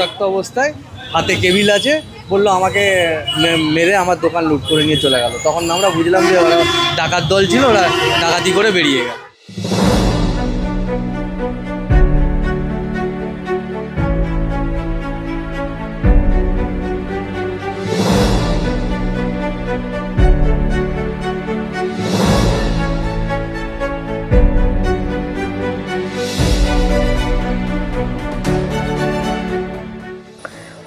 রক্তাক্ত অবস্থায়, হাতে কেবিল আছে, বললো আমাকে মেরে আমার দোকান লুট করে নিয়ে চলে গেল। তখন আমরা বুঝলাম যে ওরা ডাকাত দল ছিল, ওরা ডাকাতি করে বেরিয়ে গেল।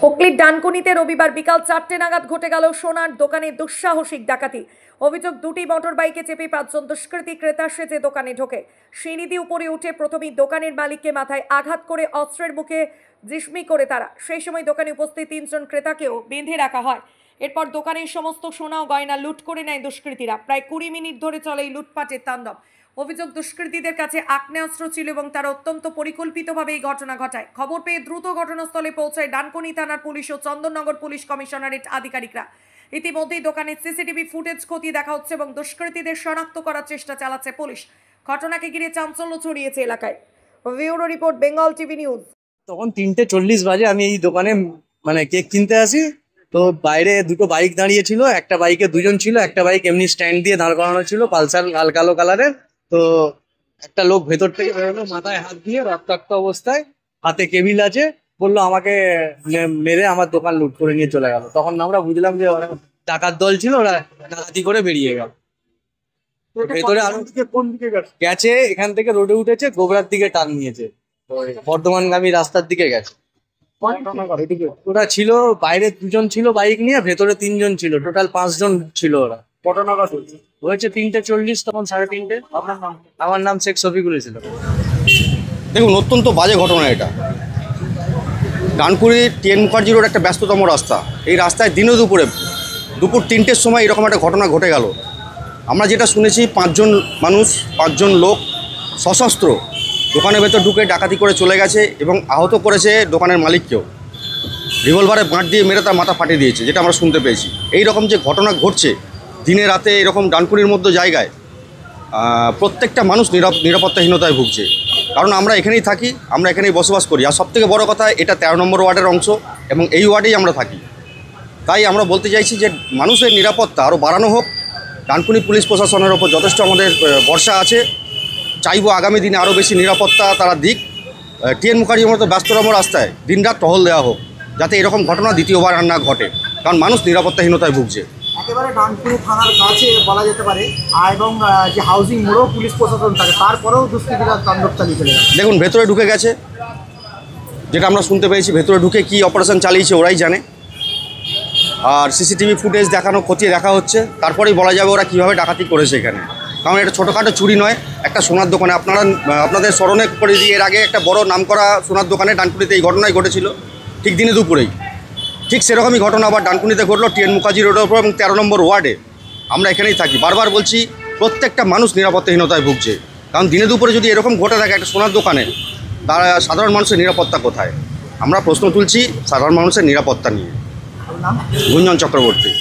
হুগলির ডানকুনিতে রবিবার বিকাল 4টে নাগাদ ঘটে গেল সোনার দোকানে দুঃসাহসিক ডাকাতি। অভিযোগ, দুটি মোটর বাইকে চেপে 5 জন দুষ্কৃতী ক্রেতা সেজে দোকানে ঢোকে। সিঁড়ি দিয়ে উপরে উঠে প্রথমেই দোকানের মালিককে মাথায় আঘাত করে অস্ত্রের মুখে জিম্মি করে তারা। সেই সময় দোকানে উপস্থিত 3 জন ক্রেতাকেও বেঁধে রাখা হয়। এরপর দোকানের সমস্ত সোনা ও গয়না লুট করে নেয় দুষ্কৃতীরা। প্রায় 20 মিনিট ধরে চলে এই লুটপাটের তাণ্ডব। অভিযোগ, দুষ্কৃতীদের কাছে আগ্নেয়াস্ত্র ছিল এবং তারা অত্যন্ত পরিকল্পিতভাবে এই ঘটনা ঘটায়। খবর পেয়ে দ্রুত ঘটনাস্থলে পৌঁছায় ডানকুনি থানার পুলিশ ও চন্দননগর পুলিশ কমিশনারেট আধিকারিকরা। ইতিমধ্যেই দোকানের সিসিটিভি ফুটেজ খতিয়ে দেখা হচ্ছে এবং দুষ্কৃতীদের শনাক্ত করার চেষ্টা চালাচ্ছে পুলিশ। ঘটনাকে ঘিরে চাঞ্চল্য ছড়িয়েছে এলাকায়। Bureau report, Bengal TV news. তখন 3:40 বাজে, আমি এই দোকানে কেক কিনতে আসি। তো বাইরে দুটো বাইক দাঁড়িয়ে ছিল, একটা বাইকে 2 জন ছিল, একটা বাইক এমনি স্ট্যান্ড দিয়ে দাঁড় করানো ছিল, পালসার লাল কালো কালারের। তো একটা লোক ভেতর থেকে বেরোলো, মাথায় হাত দিয়ে রক্তাক্ত অবস্থায়, হাতে কেবিল আছে, বললো আমাকে মেরে আমার দোকান লুট করে নিয়ে চলে গেল। তখন আমরা বুঝলাম যে ওরা ডাকাত দল ছিল, ওরা ডাকাতি করে বেরিয়ে গেল। ভেতরে আরো কোন দিকে গেছে, এখান থেকে রোডে উঠেছে, গোবরার দিকে টার্ন নিয়েছে, বর্ধমানগামী রাস্তার দিকে গেছে। ওরা ছিল বাইরে 2 জন ছিল বাইক নিয়ে, ভেতরে 3 জন ছিল, টোটাল 5 জন ছিল ওরা। হয়েছে 3:40, তখন 3:30। আমার নাম শেখ শফিকুল ইসলাম। দেখুন, অত্যন্ত বাজে ঘটনা এটা। ডানকুনি TN মুখার্জি রোড একটা ব্যস্ততম রাস্তা। এই রাস্তায় দিনে দুপুর 3টের সময় এরকম একটা ঘটনা ঘটে গেল। আমরা যেটা শুনেছি, 5 জন মানুষ, 5 জন লোক সশস্ত্র দোকানের ভেতর ঢুকে ডাকাতি করে চলে গেছে এবং আহত করেছে দোকানের মালিককেও। রিভলভারে বাঁট দিয়ে মেরে তার মাথা ফাটিয়ে দিয়েছে, যেটা আমরা শুনতে পেয়েছি। এই রকম যে ঘটনা ঘটছে দিনে রাতে এরকম ডানকুনির মধ্যে জায়গায়, প্রত্যেকটা মানুষ নিরাপত্তাহীনতায় ভুগছে। কারণ আমরা এখানেই থাকি, আমরা এখানেই বসবাস করি। আর সবথেকে বড় কথা, এটা 13 নম্বর ওয়ার্ডের অংশ এবং এই ওয়ার্ডেই আমরা থাকি। তাই আমরা বলতে চাইছি যে মানুষের নিরাপত্তা আরও বাড়ানো হোক। ডানকুনি পুলিশ প্রশাসনের ওপর যথেষ্ট আমাদের ভরসা আছে। চাইবো আগামী দিনে আরও বেশি নিরাপত্তা তারা দিক। TN মুখার্জির মতো ব্যস্ততম রাস্তায় দিনরাত টহল দেওয়া হোক, যাতে এরকম ঘটনা দ্বিতীয়বার আর না ঘটে। কারণ মানুষ নিরাপত্তাহীনতায় ভুগছে। একেবারে ডানকুনি থানার কাছে বলা যেতে পারে, এবং যে হাউজিং মোড়ও পুলিশ প্রশাসন থাকে, তারপরেও দুষ্কৃতীরা তাণ্ডব চালিয়ে চলে গেছে। দেখুন, ভেতরে ঢুকে গেছে, যেটা আমরা শুনতে পেয়েছি। ভেতরে ঢুকে কি অপারেশন চালিয়েছে ওরাই জানে। আর সিসিটিভি ফুটেজ খতিয়ে দেখা হচ্ছে, তারপরেই বলা যাবে ওরা কীভাবে ডাকাতি করেছে এখানে। কারণ এটা ছোটোখাটো চুরি নয়, একটা সোনার দোকানে আপনাদের স্মরণে করে দিয়ে এর আগে একটা বড় নামকরা সোনার দোকানে ডানকুনিতে এই ঘটনাই ঘটেছিল, ঠিক দিনে দুপুরেই। ঠিক সেরকমই ঘটনা আবার ডানকুনিতে ঘটলো TN মুখার্জি রোডের উপর এবং 13 নম্বর ওয়ার্ডে। আমরা এখানেই থাকি। বারবার বলছি, প্রত্যেকটা মানুষ নিরাপত্তাহীনতায় ভুগছে। কারণ দিনে দুপুরে যদি এরকম ঘটে থাকে একটা সোনার দোকানে, তারা সাধারণ মানুষের নিরাপত্তা কোথায়? আমরা প্রশ্ন তুলছি সাধারণ মানুষের নিরাপত্তা নিয়ে। গুঞ্জন চক্রবর্তী।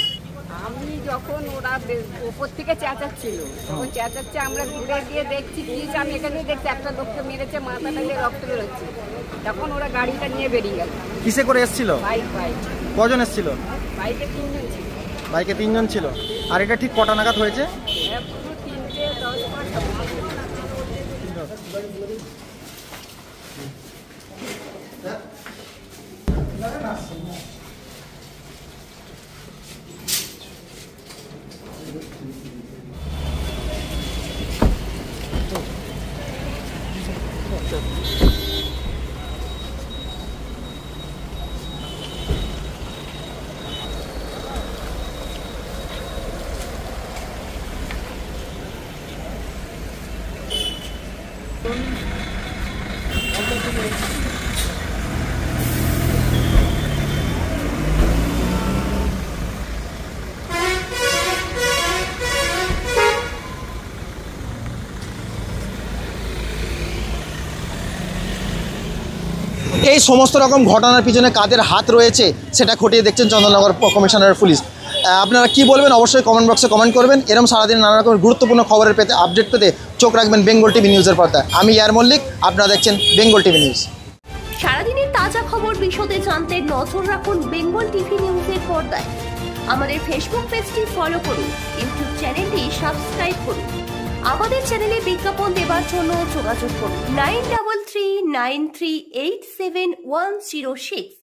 আমি যখন ওরা ওপর থেকে চেঁচাচ্ছিল, তখন চেঁচাচ্ছে, আমরা ঘুরে গিয়ে দেখছি কি, আমি এখানে দেখছি একটা লোককে মেরেছে, মাথা টাইলে রক্ত বেরোচ্ছে। তখন ওরা গাড়িটা নিয়ে বেরিয়ে গেল। কিসে করে এসেছিল? বাইক। কজন এসেছিল? বাইকে 3 জন ছিল। বাইকে 3 জন ছিল। আর এটা ঠিক কটা নাগাদ হয়েছে? 3:10-5। এই সমস্ত রকম ঘটনার পিছনে কাদের হাত রয়েছে সেটা খতিয়ে দেখছেন চন্দননগর কমিশনারের পুলিশ। আপনারা কি বলবেন অবশ্যই কমেন্ট বক্সে কমেন্ট করবেন। এরকম সারাদিন নানা রকম গুরুত্বপূর্ণ খবরের পেতে আপডেট পেতে চোখ রাখবেন বেঙ্গল টিভি নিউজের পর্দায়। আমি ইয়ার মল্লিক, আপনারা দেখছেন বেঙ্গল টিভি নিউজ। সারাদিনের তাজা খবর বিশদে জানতে নজর রাখুন বেঙ্গল টিভি নিউজের পর্দায়। আমাদের ফেসবুক পেজটি ফলো করুন, ইউটিউব চ্যানেলটি সাবস্ক্রাইব করুন। আমাদের চ্যানেলে বিজ্ঞাপন দেওয়ার জন্য যোগাযোগ করুন 9339387106।